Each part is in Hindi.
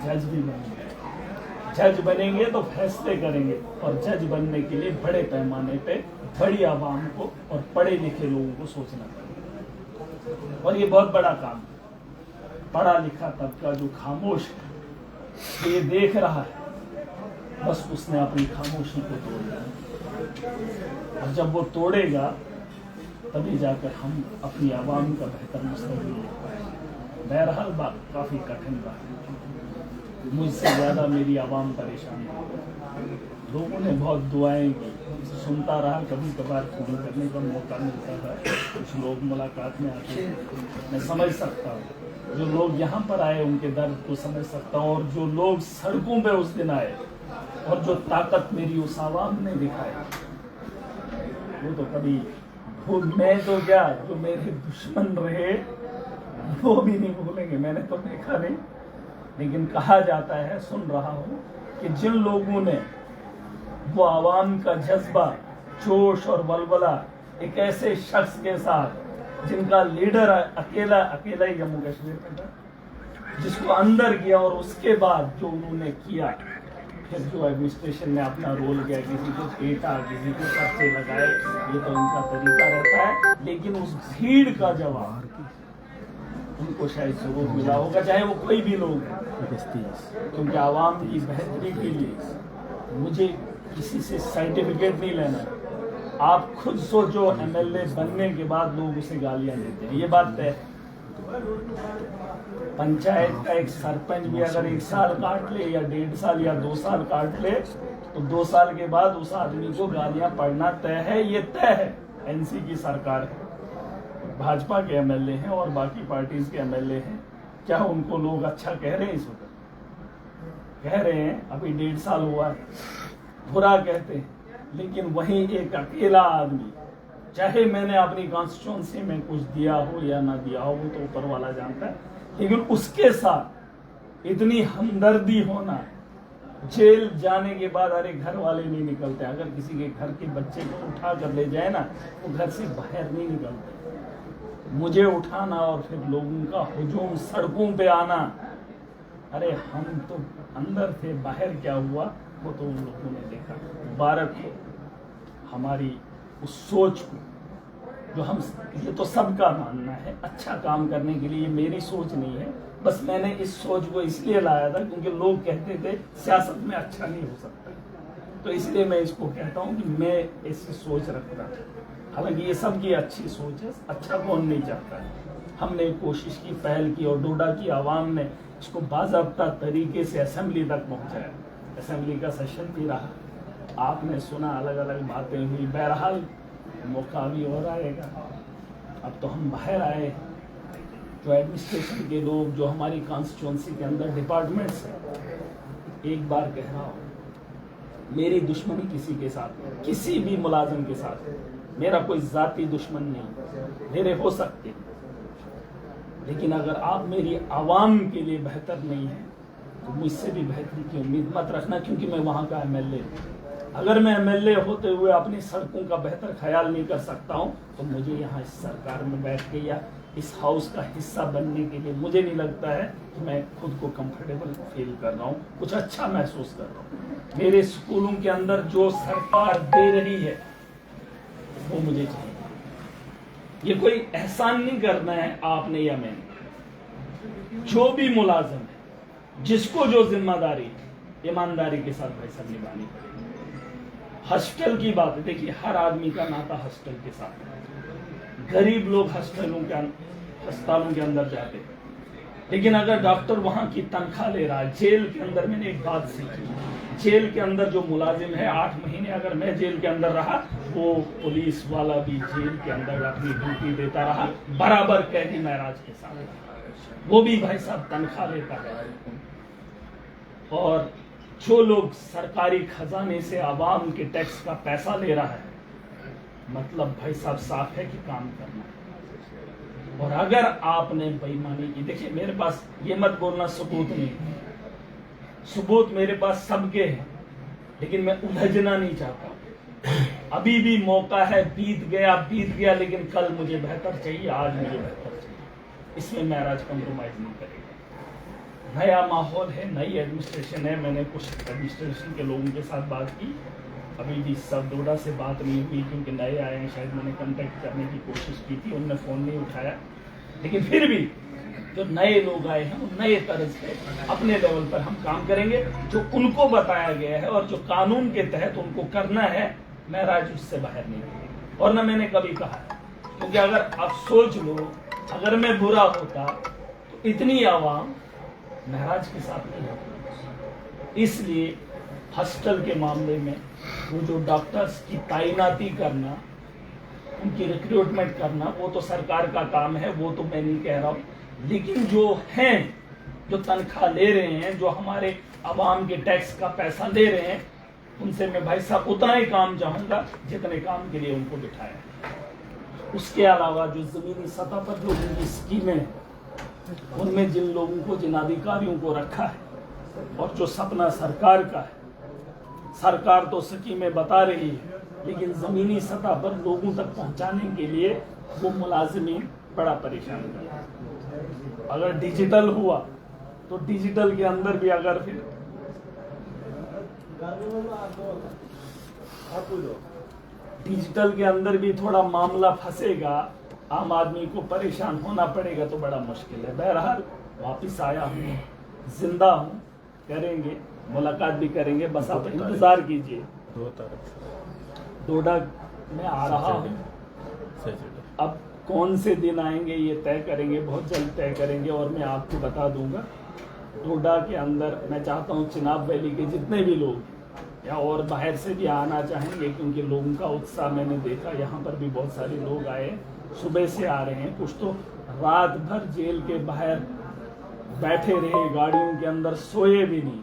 जज भी बनेंगे। जज बनेंगे तो फैसले करेंगे, और जज बनने के लिए बड़े पैमाने पे बड़ी आवाम को और पढ़े लिखे लोगों को सोचना पड़ेगा। और ये बहुत बड़ा काम है। पढ़ा लिखा तबका जो खामोश है, ये देख रहा है, बस उसने अपनी खामोशी को तोड़ दिया। और जब वो तोड़ेगा तभी जाकर हम अपनी आवाम का बेहतर मुस्तकबिल ले पाएंगे। बहरहाल बात काफ़ी कठिन बात है। मुझसे ज़्यादा मेरी आवाम परेशान है। लोगों ने बहुत दुआएं की, सुनता रहा, कभी कभार फोन करने का मौका मिलता है, कुछ लोग मुलाकात में आते हैं, मैं समझ सकता हूँ। जो लोग यहाँ पर आए उनके दर्द को समझ सकता हूँ, और जो लोग सड़कों पे उस दिन आए और जो ताकत मेरी उस आवाम ने दिखाई, वो तो कभी मैं तो क्या, जो मेरे दुश्मन रहे वो भी नहीं भूलेंगे। मैंने तो देखा नहीं, लेकिन कहा जाता है, सुन रहा हूँ कि जिन लोगों ने वो आवाम का जज्बा, जोश और वलवला एक ऐसे शख्स के साथ जिनका लीडर अकेला ही जम्मू कश्मीर में था, जिसको अंदर किया, और उसके बाद जो उन्होंने किया, फिर जो एडमिनिस्ट्रेशन ने अपना रोल किया, किसी को पीटा, किसी को पर्चे लगाए, ये तो उनका तरीका रहता है। लेकिन उस भीड़ का जवाब उनको शायद जरूर मिला होगा, चाहे वो कोई भी लोग हैं, क्योंकि आवाम की बेहतरी के लिए मुझे किसी से सर्टिफिकेट नहीं लेना है। आप खुद सोचो, एमएलए बनने के बाद लोग उसे गालियां देते हैं, ये बात तय है। पंचायत का एक सरपंच भी अगर 1 साल काट ले या 1.5 साल या 2 साल काट ले, तो 2 साल के बाद उस आदमी को गालियां पड़ना तय है, ये तय है। एनसी की सरकार है, भाजपा के एमएलए हैं और बाकी पार्टीज के एमएलए हैं, क्या उनको लोग अच्छा कह रहे हैं? इस वक्त कह रहे हैं, अभी 1.5 साल हुआ है, बुरा कहते हैं। लेकिन वहीं एक अकेला आदमी, चाहे मैंने अपनी कॉन्स्टिट्यूंसी में कुछ दिया हो या ना दिया हो, वो तो ऊपर वाला जानता है, लेकिन उसके साथ इतनी हमदर्दी होना, जेल जाने के बाद अरे घर वाले नहीं निकलते, अगर किसी के घर के बच्चे को उठा कर ले जाए ना, वो घर से बाहर नहीं निकलते। मुझे उठाना और फिर लोगों का हुजूम, सड़कों पे आना, अरे हम तो अंदर थे, बाहर क्या हुआ वो तो उन लोगों ने देखा। मुबारक हो हमारी उस सोच को, जो हम, ये तो सबका मानना है अच्छा काम करने के लिए, ये मेरी सोच नहीं है, बस मैंने इस सोच को इसलिए लाया था क्योंकि लोग कहते थे सियासत में अच्छा नहीं हो सकता, तो इसलिए मैं इसको कहता हूँ कि मैं ऐसी सोच रखता हूँ। हालांकि ये सबकी अच्छी सोच है, अच्छा कौन नहीं चाहता है। हमने कोशिश की, पहल की, और डोडा की आवाम ने इसको बाज़ाब्ता तरीके से असेंबली तक पहुँचाया। असेंबली का सेशन भी रहा, आपने सुना, अलग अलग बातें हुई। बहरहाल मौका भी और आएगा। अब तो हम बाहर आए, जो एडमिनिस्ट्रेशन के लोग, जो हमारी कॉन्स्टिट्यूंसी के अंदर डिपार्टमेंट्स हैं, एक बार कह रहा हूँ, मेरी दुश्मनी किसी के साथ, किसी भी मुलाजिम के साथ, मेरा कोई जाती दुश्मन नहीं, मेरे हो सकते, लेकिन अगर आप मेरी आवाम के लिए बेहतर नहीं है तो मुझसे भी बेहतरी की उम्मीद मत रखना, क्योंकि मैं वहाँ का एमएलए हूँ। अगर मैं एमएलए होते हुए अपनी सड़कों का बेहतर ख्याल नहीं कर सकता हूँ, तो मुझे यहाँ इस सरकार में बैठ के या इस हाउस का हिस्सा बनने के लिए मुझे नहीं लगता है कि मैं खुद को कंफर्टेबल फील कर रहा हूँ, कुछ अच्छा महसूस कर रहा हूँ। मेरे स्कूलों के अंदर जो सरकार दे रही है वो मुझे चाहिए। ये कोई एहसान नहीं करना है आपने या मैंने, जो भी मुलाजिम है, जिसको जो जिम्मेदारी ईमानदारी के साथ पैसा निभानी पड़ेगी। हॉस्टल की बात है, देखिए हर आदमी का नाता हॉस्टल के साथ है। गरीब लोग अस्पतालों के अंदर जाते हैं, लेकिन अगर डॉक्टर वहां की तनख्वाह ले रहा है, जेल के अंदर मैंने एक बात सीखी, जेल के अंदर जो मुलाजिम है 8 महीने अगर मैं जेल के अंदर रहा, वो पुलिस वाला भी जेल के अंदर अपनी ड्यूटी देता रहा, बराबर कैदी महराज के साथ, वो भी भाई साहब तनख्वाह लेता है। और जो लोग सरकारी खजाने से आवाम के टैक्स का पैसा ले रहा है, मतलब भाई साहब साफ है कि काम करना। और अगर आपने बेईमानी की, देखिए मेरे पास ये मत बोलना सबूत नहीं, सबूत मेरे पास सबके हैं, लेकिन मैं उलझना नहीं चाहता। अभी भी मौका है, बीत गया, लेकिन कल मुझे बेहतर चाहिए, आज मुझे बेहतर चाहिए। इसमें महराज कंप्रोमाइज नहीं करेगा। नया माहौल है, नई एडमिनिस्ट्रेशन है। मैंने कुछ एडमिनिस्ट्रेशन के लोगों के साथ बात की, अभी भी सब डोडा से बात नहीं हुई क्योंकि नए आए हैं, शायद मैंने कांटेक्ट करने की कोशिश की थी, उन्होंने फ़ोन नहीं उठाया। लेकिन फिर भी जो नए लोग आए हैं वो नए तर्ज पे अपने लेवल पर हम काम करेंगे, जो उनको बताया गया है और जो कानून के तहत उनको करना है, महराज उससे बाहर नहीं निकलेंगे। और न मैंने कभी कहा है, क्योंकि अगर आप सोच लो, अगर मैं बुरा होता तो इतनी आवाम महराज के साथ नहीं होती। इसलिए हॉस्टल के मामले में वो जो डॉक्टर्स की तैनाती करना, उनकी रिक्रूटमेंट करना, वो तो सरकार का काम है, वो तो मैं नहीं कह रहा हूँ। लेकिन जो हैं, जो तनख्वाह ले रहे हैं, जो हमारे आवाम के टैक्स का पैसा ले रहे हैं, उनसे मैं भाई साहब उतना ही काम चाहूँगा जितने काम के लिए उनको बिठाया। उसके अलावा जो ज़मीनी सतह पर जो उनकी स्कीमें हैं, उनमें जिन लोगों को, जिन अधिकारियों को रखा है, और जो सपना सरकार का है, सरकार तो स्कीमें बता रही है, लेकिन ज़मीनी सतह पर लोगों तक पहुंचाने के लिए वो मुलाजिमीन बड़ा परेशान है। अगर डिजिटल हुआ तो डिजिटल के अंदर भी अगर फिर डिजिटल के अंदर भी थोड़ा मामला फंसेगा, आम आदमी को परेशान होना पड़ेगा, तो बड़ा मुश्किल है। बहरहाल वापस आया हूँ, जिंदा हूँ, करेंगे, मुलाकात भी करेंगे, बस आप इंतजार कीजिए। डोडा में आ रहा हूँ, अब कौन से दिन आएंगे ये तय करेंगे, बहुत जल्द तय करेंगे और मैं आपको बता दूंगा। डोडा के अंदर मैं चाहता हूँ चिनाब वैली के जितने भी लोग या और बाहर से भी आना चाहेंगे, क्योंकि लोगों का उत्साह मैंने देखा, यहाँ पर भी बहुत सारे लोग आए, सुबह से आ रहे हैं, कुछ तो रात भर जेल के बाहर बैठे रहे, गाड़ियों के अंदर सोए भी नहीं।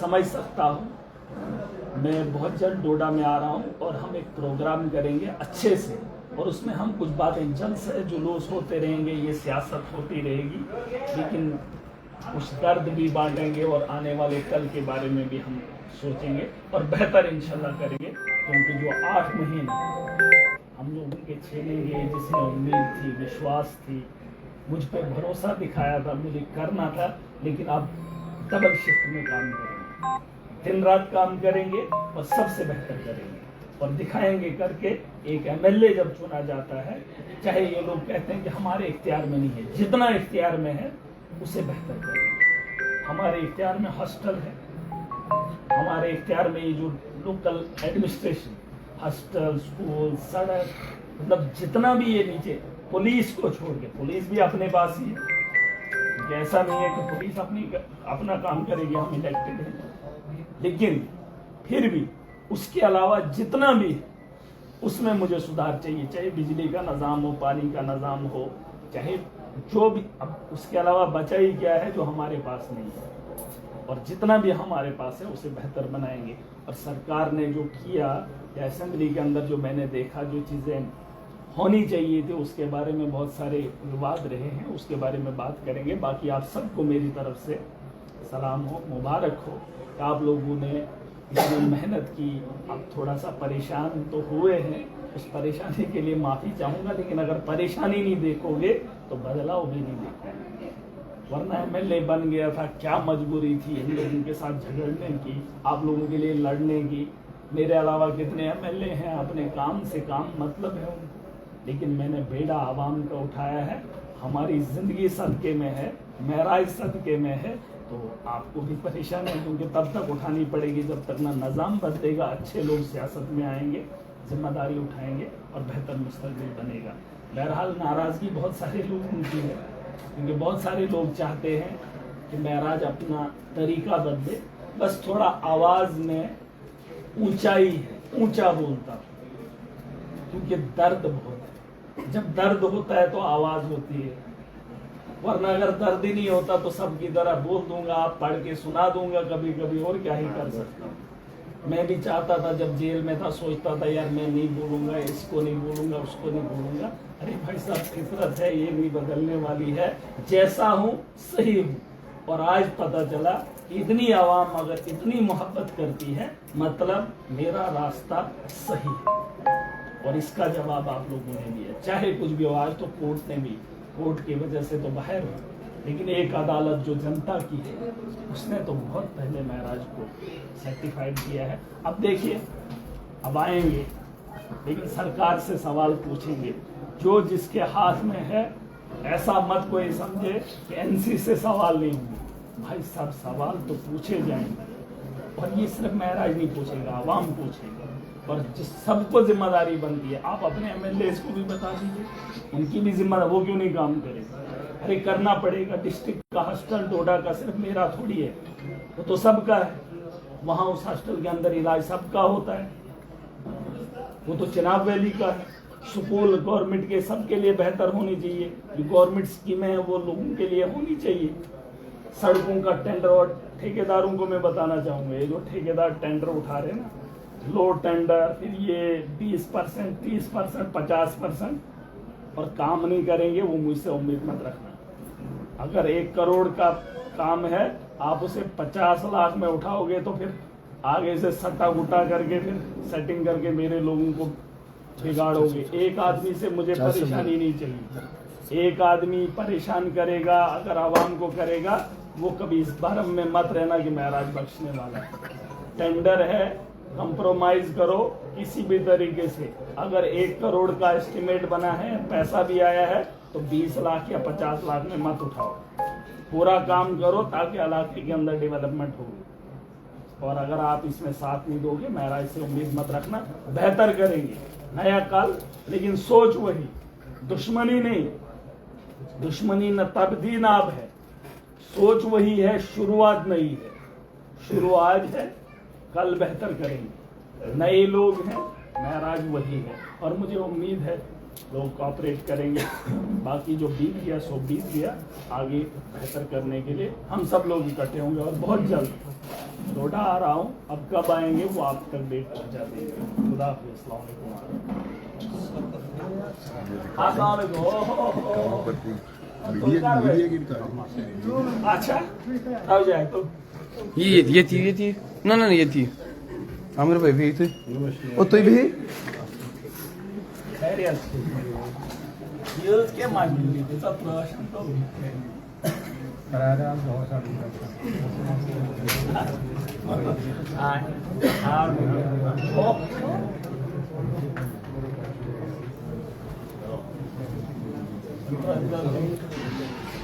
समझ सकता हूँ। मैं बहुत जल्द डोडा में आ रहा हूँ और हम एक प्रोग्राम करेंगे अच्छे से, और उसमें हम कुछ बातें जल्द से जुलूस होते रहेंगे, ये सियासत होती रहेगी, लेकिन कुछ दर्द भी बांटेंगे और आने वाले कल के बारे में भी हम सोचेंगे और बेहतर इंशाल्लाह करेंगे। क्योंकि जो 8 महीने हम लोगों के छेलेंगे, जिसमें उम्मीद थी, विश्वास थी, मुझ पर भरोसा दिखाया था, मुझे करना था, लेकिन अब डबल शिफ्ट में काम करेंगे, दिन रात काम करेंगे और सबसे बेहतर करेंगे और दिखाएंगे करके। एक एमएलए जब चुना जाता है, चाहे ये लोग कहते हैं कि हमारे इख्तियार में नहीं है, जितना इख्तियार में है उसे बेहतर करेंगे। हमारे इख्तियार में हॉस्टल है, हमारे इख्तियार में ये जो लोकल एडमिनिस्ट्रेशन, हॉस्टल, स्कूल, सड़क, मतलब जितना भी ये नीचे, पुलिस को छोड़ के, पुलिस भी अपने पास ही है, ऐसा नहीं है कि पुलिस अपना काम करेगी, हम इलेक्टेड हैं, लेकिन फिर भी उसके अलावा जितना भी है उसमें मुझे सुधार चाहिए, चाहे बिजली का निज़ाम हो, पानी का निज़ाम हो, चाहे जो भी। अब उसके अलावा बचा ही क्या है जो हमारे पास नहीं है, और जितना भी हमारे पास है उसे बेहतर बनाएंगे। और सरकार ने जो किया, या असेंबली के अंदर जो मैंने देखा, जो चीज़ें होनी चाहिए थी, उसके बारे में बहुत सारे विवाद रहे हैं, उसके बारे में बात करेंगे। बाकी आप सबको मेरी तरफ से सलाम हो, मुबारक हो, आप लोगों ने इतनी मेहनत की। आप थोड़ा सा परेशान तो हुए हैं, उस परेशानी के लिए माफ़ी चाहूँगा, लेकिन अगर परेशानी नहीं देखोगे तो बदलाव भी नहीं देखोगे। वरना एमएलए बन गया था, क्या मजबूरी थी इन लोगों के साथ झगड़ने की, आप लोगों के लिए लड़ने की। मेरे अलावा कितने एमएलए हैं, अपने काम से काम मतलब है उनको, लेकिन मैंने बेड़ा आवाम का उठाया है। हमारी ज़िंदगी सदके में है, महराज सदके में है, तो आपको भी परेशानी है, क्योंकि तब तक उठानी पड़ेगी जब तक ना निज़ाम बदलेगा, अच्छे लोग सियासत में आएंगे, जिम्मेदारी उठाएंगे और बेहतर मुस्तकबिल बनेगा। बहरहाल नाराज़गी बहुत सारे लोगों की है, क्योंकि बहुत सारे लोग चाहते हैं कि महराज अपना तरीका बदले, बस थोड़ा आवाज़ में ऊंचाई है, ऊंचा बोलता, क्योंकि दर्द बहुत है। जब दर्द होता है तो आवाज़ होती है, वरना अगर दर्द ही नहीं होता तो सबकी तरह बोल दूंगा, आप पढ़ के सुना दूंगा कभी कभी, और क्या ही कर सकता हूँ। मैं भी चाहता था, जब जेल में था सोचता था यार मैं नहीं बोलूँगा, इसको नहीं बोलूँगा, उसको नहीं बोलूँगा। अरे भाई साहब, फितरत है, ये नहीं बदलने वाली है, जैसा हूँ सही हूँ। और आज पता चला कि इतनी आवाम अगर इतनी मोहब्बत करती है, मतलब मेरा रास्ता सही है, और इसका जवाब आप लोगों ने दिया। चाहे कुछ भी हो, आज तो कोर्ट ने भी, कोर्ट की वजह से तो बाहर हो, लेकिन एक अदालत जो जनता की है उसने तो बहुत पहले महराज को सर्टिफाइड किया है। अब देखिए, अब आएंगे लेकिन सरकार से सवाल पूछेंगे। जो जिसके हाथ में है ऐसा मत कोई समझे कि एनसी से सवाल नहीं होंगे। भाई सब सवाल तो पूछे जाएंगे, और ये सिर्फ महराज नहीं पूछेगा, आवाम पूछेगा, और जिस सबको जिम्मेदारी बनती है। आप अपने एमएलए को भी बता दीजिए, उनकी भी जिम्मेदारी, वो क्यों नहीं काम करेगा? अरे करना पड़ेगा। डिस्ट्रिक्ट का हॉस्टल डोडा का सिर्फ मेरा थोड़ी है, वो तो सबका है। वहाँ उस हॉस्टल के अंदर इलाज सबका होता है, वो तो चिनाब वैली का है। स्कूल गवर्नमेंट के सबके लिए बेहतर होनी चाहिए, जो गवर्नमेंट स्कीमें हैं वो लोगों के लिए होनी चाहिए। सड़कों का टेंडर, और ठेकेदारों को मैं बताना चाहूँगा, ये जो ठेकेदार टेंडर उठा रहे हैं ना, लो टेंडर, फिर ये 20%, 30%, 50%, और काम नहीं करेंगे, वो मुझसे उम्मीद मत रखना। अगर 1 करोड़ का काम है, आप उसे 50 लाख में उठाओगे तो फिर आगे से सट्टा गुट्टा करके फिर सेटिंग करके मेरे लोगों को बिगाड़ोगे। एक आदमी से मुझे परेशानी नहीं चाहिए। एक आदमी परेशान करेगा, अगर आवाम को करेगा, वो कभी इस भरम में मत रहना कि महराज बख्शने वाला है। टेंडर है, कंप्रोमाइज करो किसी भी तरीके से। अगर 1 करोड़ का एस्टिमेट बना है, पैसा भी आया है, तो 20 लाख या 50 लाख में मत उठाओ। पूरा काम करो ताकि इलाके के अंदर डेवलपमेंट हो। और अगर आप इसमें साथ नहीं दोगे, महराज से उम्मीद मत रखना। बेहतर करेंगे, नया काल, लेकिन सोच वही, दुश्मनी नहीं। दुश्मनी न तब थी न अब है, सोच वही है, शुरुआत नहीं है। शुरुआत है, कल बेहतर करेंगे। नए लोग हैं, महराज वही है, और मुझे उम्मीद है लोग कोऑपरेट करेंगे। बाकी जो बीत गया सो बीत गया, आगे बेहतर करने के लिए हम सब लोग इकट्ठे होंगे, और बहुत जल्द डोडा आ रहा हूँ। अब कब आएंगे वो आप तक डेट पहुँचा देंगे। खुदा हाफिज़, अस्सलाम वालेकुम। अच्छा हो जाए तो ये थी ना ये थी आमिर भाई भी थे, ओ तो भी खैरियत ये के मांगी थी सब प्रश्न तो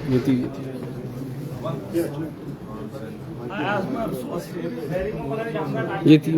ये थी ये थी